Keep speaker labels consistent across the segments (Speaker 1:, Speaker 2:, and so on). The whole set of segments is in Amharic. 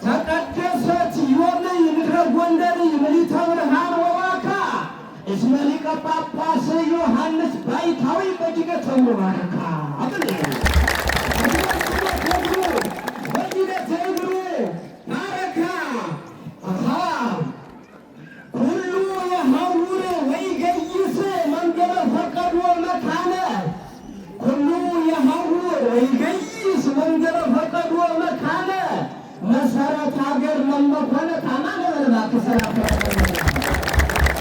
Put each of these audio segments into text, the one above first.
Speaker 1: ተቀደሰት ዮርይ ምድረ ጎንደር ምሊተ ብርሃን ወዋካ እስመ ሊቀ ጳጳስ ዮሐንስ ባይታዊ በጅገ ተባረካ መሰረት ሀገር ለመኮነ ታማነ በለባክ ሰላም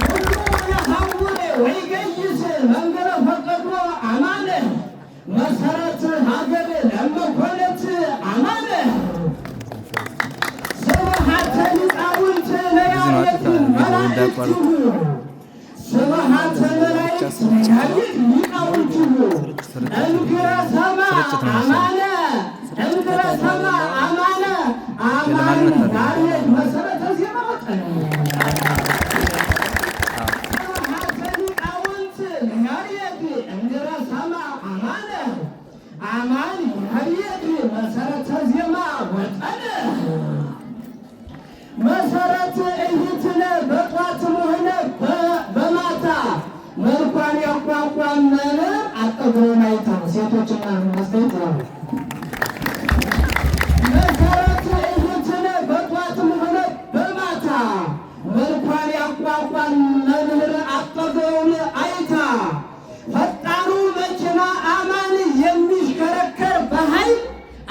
Speaker 1: ሁሉ የሐውር ወይገይስ መንገረ ፈቀዶ አማነ መሰረት ሀገር ለመኮነት አማነ ስብሐተ ሊቃውንት ለያየት መላእክቱ ስብሐተ መላእክት ለያየት ሊቃውንቱ እንግረ ሰማ አማነ እንግረ ሰማ አማነ አማን ያሬድ መሰረተ ዜማ ወጣነ ሊቃውንት ያሬድ እንግረ ሰማ አማነ አማን ያሬድ መሰረተ ዜማ ወጣነ መሰረት እይትነ በጧትም ሆነ በማታ መልኳን ያቋቋመነ አጠግሮን አይተው ሴቶችና መስጠት ነው። መሰረት እይትነ በጧትም ሆነ በማታ መልኳን ያቋቋም መምህር አጠገውን አይታ ፈጣኑ መኪና አማን የሚሽከረከር በኃይል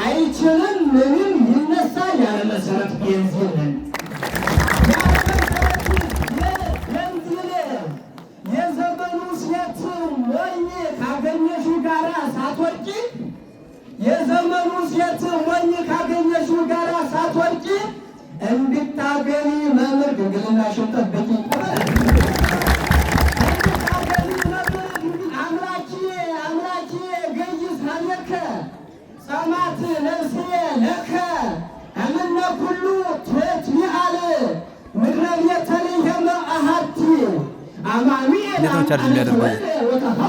Speaker 1: አይችልም ምንም ይነሳ ያለ መሰረት ቤንዚን የዘመኑ ሴት ሞኝ ካገኘሽው ጋራ ሳትወርቂ የዘመኑ ሴት ሞኝ ካገኘሽው ጋራ ሳትወርቂ እንድታገኒ መምህር ድንግልናሽን ጠብቂ። እንድታገኒ መምህር አምላኪ ገይስ ሀለከ ጸማት ነፍሴ ለከ እምነ ኩሉ ትትቢአል ምድረ ቤተልሔም አሐቲ አማኑኤል
Speaker 2: ቻርጅ የሚያደርገው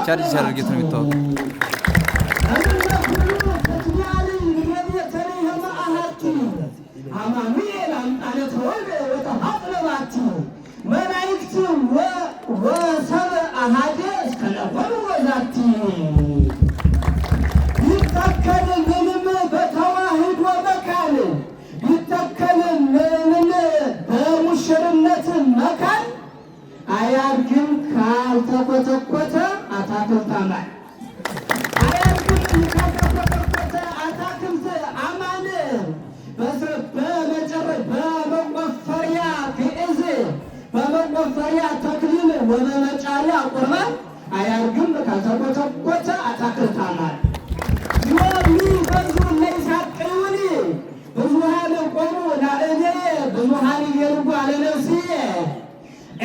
Speaker 2: ቻርጅ ሲያደርግ የት ነው የሚታወቀው?
Speaker 1: እምነ ኩሉ ትትቢአል ምድረ ቤተልሔም አሐቲ አማኑኤል አምጣነ ተወልደ ወተሐጽነ ባቲ መላእክት ወሰብእ አሐደ እስከ ለኮኑ ወዛቲ ይተከል ምንም በተዋህዶ መካን ይተከል ምንም በሙሽርነት መካን አያድግም ካልተኮተኮተ አታክልት አማን አያድግም ካልተኮተኮተ አታክልት አማን በመቆፈሪያ ግዕዝ በመቆፈሪያ ተክሊል ወበመጫሪያ ቁርባን አያድግም ካልተኮተኮተ አታክልት አማን የሚበዙ ለይሳቅዩኒ ብዙሃን ቆሙ ላእኔየ ብዙሃን ይገርጉ አለ ነፍስየ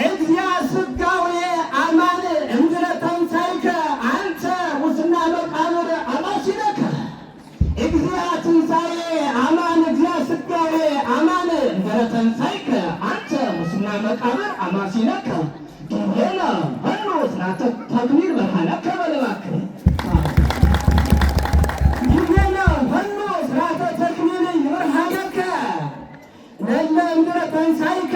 Speaker 1: እግዚአ ሥጋዌ አማን እምድረ ተንሣእከ አንተ ሙስና መቃብር አማሲነከ እግዚአ ትንሣኤ አማን እግዚአ ሥጋዌ አማን እምድረ ተንሣእከ አንተ ሙስና መቃብር አማሲነከ ዲቤነ ሀሎ ስርዓተ ተክሊል በሃለከ በለባክ ዲቤነ ሀሎ ስርዓተ ተክሊል ይበርሃለከ ለእለ እምድረ ተንሣእከ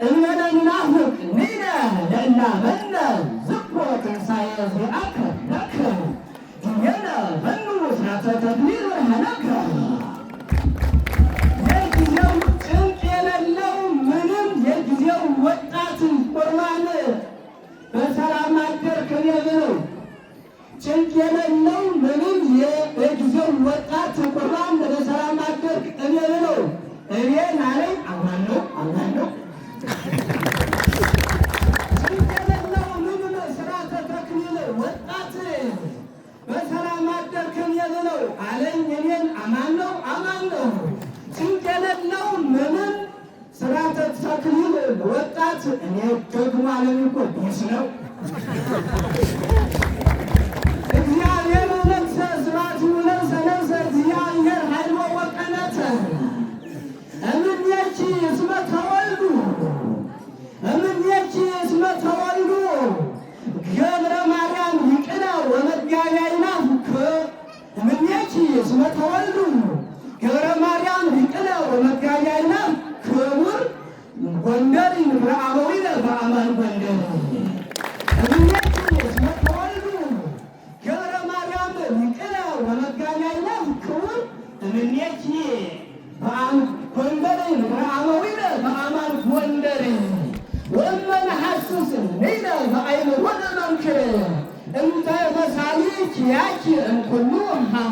Speaker 1: እምነ ንናፍቅ ንሕነ ለእናመነ ዝክሮ ትንሣኤ ዚአከ ለከ ዲቤነ ሀሎ ስርዓተ ተክሊል በሃለከ የጊዜው ጭንቅ የሌለው ምንም የጊዜው ወጣት ቁርባን በሰላም አደርክ እኔ ብለው ጭንቅ የሌለው ምንም የጊዜው ወጣት ቁርባን በሰላም አደርክ እኔ ብለው እኔን አለኝ አምናለሁ ጭንቅ የሌለው ምንም ስርዓተ ተክሊል ወጣት በሰላም አደርክ እኔ ብለው አለኝ እኔን አማነው ጭንቅ የሌለው ምንም ስርዓተ ተክሊል ወጣት እኔ ደግሞ አለኝ እኮ ቢስ ነው እግዚአብሔር ነፍሰ ስብሐት ነፍሰ እግዚአብሔር ኃይሎ ወቀነተ እምኔኪ እስመ ተወልዱ ገብረ ማርያም ይቅነ ወመጋቢ አይናፉከ እምኔኪ እስመ ተወልዱ ገብረ ማርያም ይቅነ ወመጋኛና ክቡር ጎንደር ምዕራባዊ በአማን ጎንደር እምነት ስመተወልዱ ገብረ ማርያም ሊቅነ ወመጋኛና ክቡር እምነት ጎንደር ምዕራባዊ በአማን ጎንደር ወመን ሐስስ ነይነ በአይነ ወለመንክር እንተ መሳሊት ያኪ እንኩሉ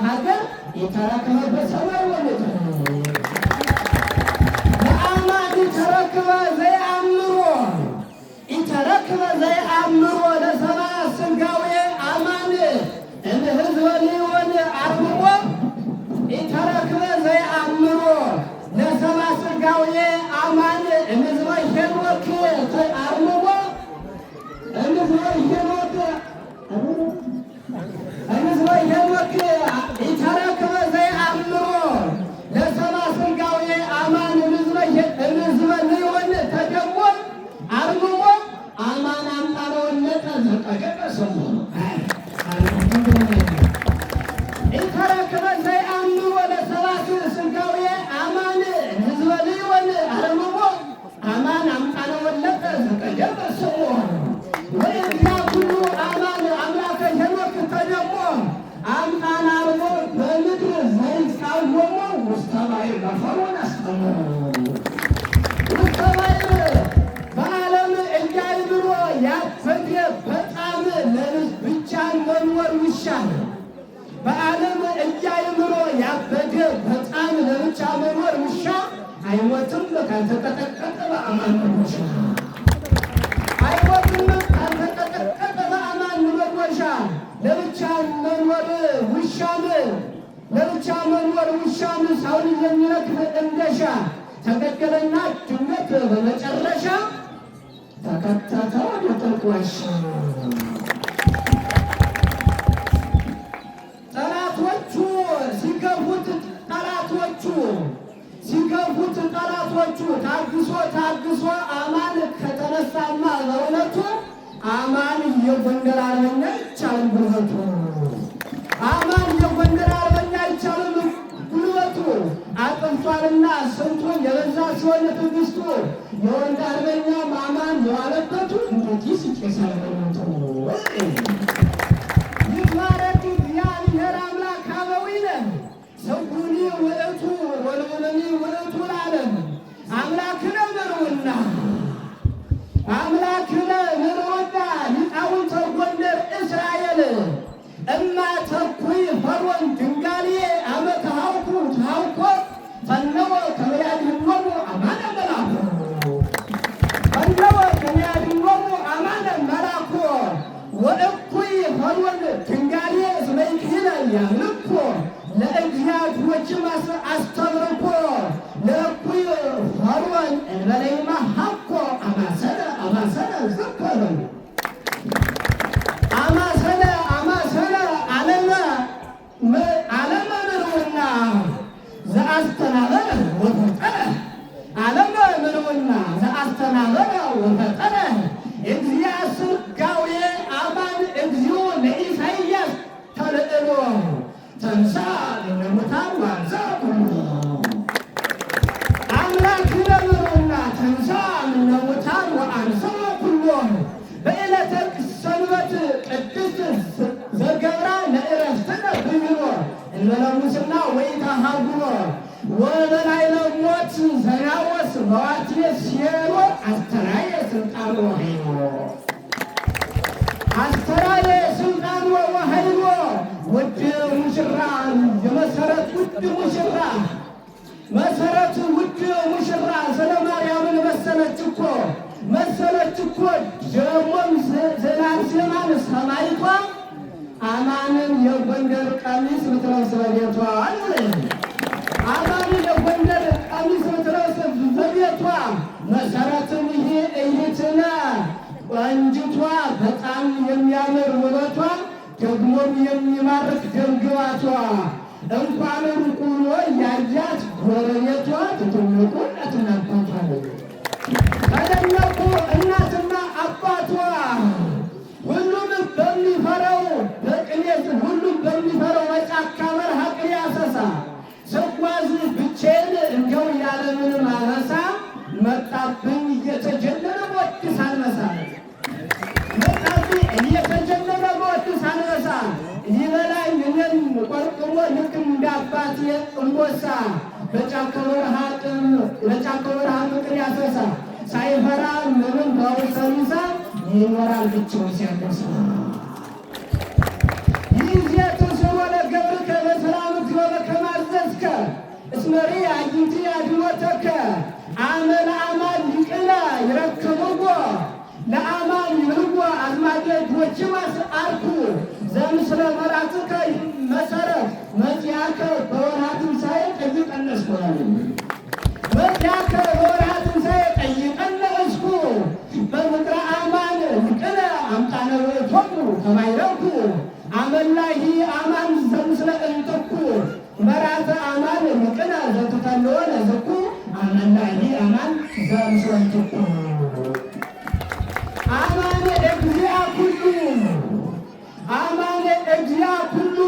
Speaker 1: ሀገር የተረከበ በሰማይ ወለደ በአማን የተረከበ ዘየአምሮ ለሰባ ስጋዌ አማን እምሕዝበ ሊሆን አርምሞ የተረከበ ዘየአምሮ ለሰባ ስጋዌ አማን እምሕዝበ ሄኖክ አርምሞ እምሕዝበ ሄኖክ የተረከበ ዘየአምሮ ለሰባ ስጋዌ አማን እምሕዝበ ሊሆን ተደሞ አርምሞ አማን አምጣነ ወለቀ ዘቀቀቀ ስሙ የተረከበ ዘየአምሮ ለሰባ ስጋዌ አማን እምሕዝበ ሊሆን አርምሞ አማን አምጣነ ወለቀ ዘቀቀቀ ስሙ ወእግዚአ ኩሉ አማን አምላከ ሄኖክ ተደሞ አምጣነ አርሞ በምድር ዘይቃወሞ ውስተ ባሕር ለፈርዖን አስጠመሞ ውስተ ባሕር በዓለም እያይምሮ ያበደ በጣም ብቻን መኖር ውሻል በዓለም እያይምሮ ያበደ በጣም ለብቻ መኖር ውሻ አይሞትም ካልተቀጠቀጠ በአማን መዶሻ አይሞትም ካልተቀጠቀጠ በአማን መዶሻ ለብቻ መኖር ውሻም ሰውን የሚረግፍ እንደሻ ተገደለና ድንገት በመጨረሻ ተከተተ ወደ ጥልቅ ዋሻ ጠላቶቹ ሲገፉት ታግሶ አማን ከተነሳማ በእውነቱ አማን የጎንደር አርበኛ አይቻልም ጉልበቱ አማን የጎንደር አርበኛ አይቻልም ጉልበቱ አጥንቷልና ስንቱን የበዛ ሲሆን ትዕግስቱ የወንድ አርበኛ አማን የዋለበቱ እንዴት ይስቄሳል በእውነቱ ይትባረክ እግዚአብሔር አምላክ አበዊነ ሰጉኒ ውእቱ ወልዑለኒ ውእቱ ለዓለም አምላክነ ምርውና ሊቃውንተ ጎንደር እስራኤል እማተኩይ ፈርዖን ድንጋሌ አመተ ሀውኩ ተሀውኮ ፈነወ ከመያድኅኖሙ አማነ መላኩ ወእኩይ ፈርዖን ድንጋሌ እስመ ይክህለ ያምልኮ ለእግዚአብሔሮችም አስተምርኮ ለእኩይ ፈርዖን እንበለ ይምሐኮ አማሰለ ዘከረ አማሰለ ዓለመ ምርውና ዘአስተናበረ ወፈጠረ እግዚአ ሥጋዌ አማን እግዚኦ ለኢሳይያስ ተልዕሎ ተንሥአ እሙታን ወአንሥአ ኩሎ አምላክነ ምርውና ተንሥአ እሙታን ወአንሥአ ኩሎ በዕለተ ሰንበት ቅድስት ዘገብራ ለዕረፍትነ ብሂሮ እንበለ ሙስና ወኢታሃጉሎ ወበላዕለ ሞት ዘናወስ በዋትየ ሲሮ አስተርአየ ስልጣኖ ወኃይሎ ውድ ሙሽራ የመሰረት ውድ ሙሽራ መሰረት ውድ ሙሽራ ስለ ማርያምን መሰለች እኮ ደግሞም ዘላርሴማን ሰማዕቷ አማንን የጎንደር ቀሚስ ብትለብስ በቤቷ አማንን የጎንደር ቀሚስ ብትለብስ በቤቷ መሰረትም ይሄ እይትነ ቆንጅቷ በጣም የሚያምር ውበቷ ደግሞም የሚማርክ ደምግባቷ እንኳን ሩቅ ውሎ ያያት ጎረቤቷ ትትውቁ እናትና አባቷ ተደነቁ እናትና አባቷ ሁሉም በሚፈራው በቅኔት ሁሉም በሚፈራው በጫካ በረሃ ቅኔ አሰሳ ስጓዝ ብቻዬን እንደው ያለ ምንም አነሳ መጣብኝ እየተጀነነ ሞት ሳልመሳ መጣብኝ እየተጀነነ ሞት ሳልመሳ ሊበላኝ እኔን ቆርጥሞ ልክ እንዳባት እንቦሳ በጫካ በረሃ ፍቅር ያሰሳ ሳይፈራ ምንም ባውሰሚሳ ይኖራል ብቻውን ሲያገሳ ይዜቱ ስሞለ ገብርከ በሰላም እግዚኦ ከማዘዝከ እስመሪ አግንቲ አድኖተከ አመለ አማን ይቅላ ይረክብዎ ለአማን ይብልዎ አዝማዴቶች አርኩ ዘምስለ መራትከ መሰረት መጽያከ በወርሃ ትንሣኤ ጠይቀነ እስኩ መጽያከ በወርሃ ትንሣኤ ጠይቀነ እስኩ በምክረ አማን ይቅለ አምጣነ ቶሙ ከማይረኩ አመላሂ አማን ዘምስለ እንጥኩ መራተ አማን ይቅለ ዘትተለወነ ዝኩ አመላሂ አማን ዘምስለ እንጥኩ አማን እግዚአ ኩሉ አማን እግዚአ ኩሉ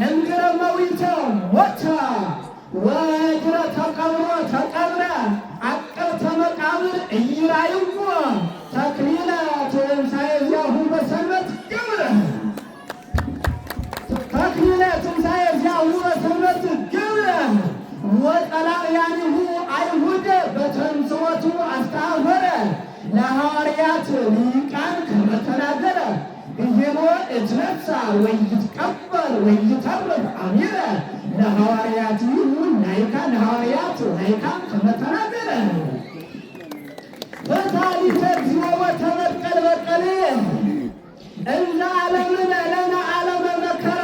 Speaker 1: እንግረ መዊተ ሞተ ወእግረ ተቀብሮ ተቀብረ አቀብተ መቃብር ኢይራይዎ ተክሊለ ትንሣኤ ዚአሁ በሰንበት ግብረ ተክሊለ ትንሣኤ ዚአሁ በሰንበት ግብረ ወጠላእያኒሁ አይሁድ በተንሥኦቱ አስተኀፈረ ለሐዋርያት ሊቃን ከመ ተናገረ ይሄኖ እትነሣ ወይትቀበር ወይተርፍ አሚረ ለሐዋርያት ለሐዋርያት ላይካን ከመ ተናገረ በታሪተ እግዚኦ ወተበቀል በቀል እንዘ ዓለምነ ለነ ዓለመ መከራ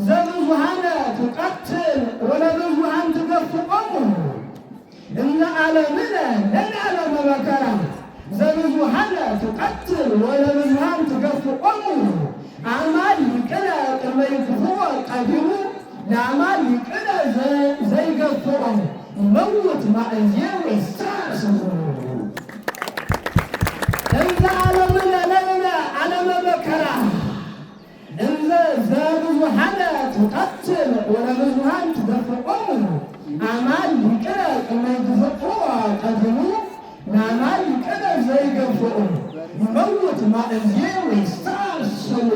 Speaker 1: ዘብዙኃነ ትቀትል ወለብዙኃን ትገፍቆሙ እንዘ ዓለምነ ለነ ዓለመ መከራ ዘብዙኃነ ትቀትል ወለብዙኃን ትገፍቆሙ አማን ይቅለ ቅድመ ይክፍዎ ቀዲሙ ለአማን ይቅለ ዘይገፍቆ ይመውት ማእዜ ወይሳስሙ እንዘ ዓለምነ ለነ ዓለመ መከራ እንዘ ዘብዙኃነ ትቀትል ወለብዙኃን ትገፍቆሙ አማን ይቅለ ቅድመ ይክፍዎ ቀዲሙ ለአማን ይቅለ ዘይገፍቆ ይመውት ማእዜ ወይሳስሙ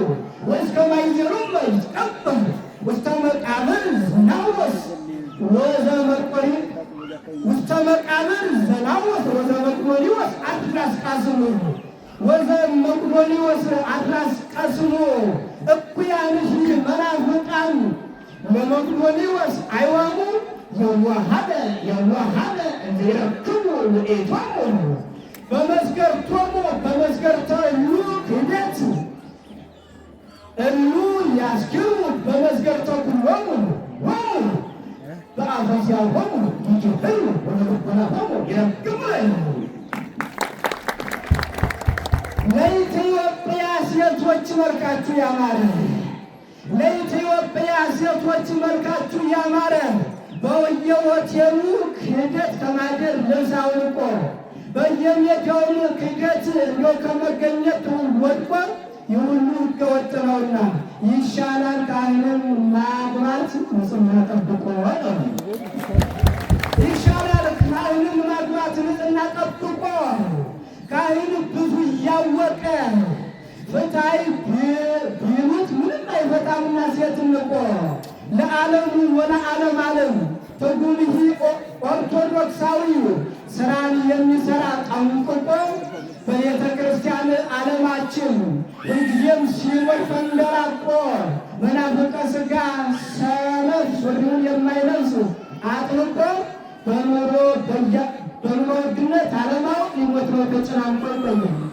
Speaker 1: ወእስከ ማይዜሩም ይትቀበር ውስተ መቃብር ዘናወስ ወዘመርቆሪ ውስተ መቃብር ዘናወስ ወዘመርቆሪዎስ አትራስ ቃስሙ ወዘመርቆሪዎስ አትራስ ቃስሙ እኩያንሽ መናፍቃን ለመርቆሪዎስ አይዋሙ የዋሃደ እንዘይረክቡ ውእቶሙ በመስገርቶሙ በመስገርተ እሉ ክህደት እሉ ያስክሩ በመስገርተ ኩሎሙ ሆሙ በአፈዚያሆሙ ይጅህሩ ወለልቦናሆሙ ይረክቡ ለኢትዮጵያ ሴቶች መልካችሁ ያማረ ለኢትዮጵያ ሴቶች መልካችሁ ያማረ በየሆቴሉ ክህደት ከማደር ልብስ አውልቆ በየሜዳውም ክህደት እንደው ከመገኘት ወድቆ የሁሉ ሕገወጥ ነውና ይሻላል ካህንን ማግባት ንጽሕና ጠብቆ ይሻላል ካህንን ማግባት ንጽሕና ጠብቆ ካህን ብዙ እያወቀ ፍትሐዊ ቢሉት ምንም አይፈታምና ሴት ንቆ ለዓለሙ ወለዓለም ዓለም ትርጉምህ ኦርቶዶክሳዊ ስራን የሚሰራ ጠንቅቆ በቤተ ክርስቲያን ዓለማችን ሁልጊዜም ሲኖር ፈንደራቆ መናፍቀ ሥጋ ሰነፍ ሱሪውን የማይለብስ አጥብቆ በኑሮ ውድነት አለማወቅ ሊሞት ነው ተጨናንቆ ይቆያል።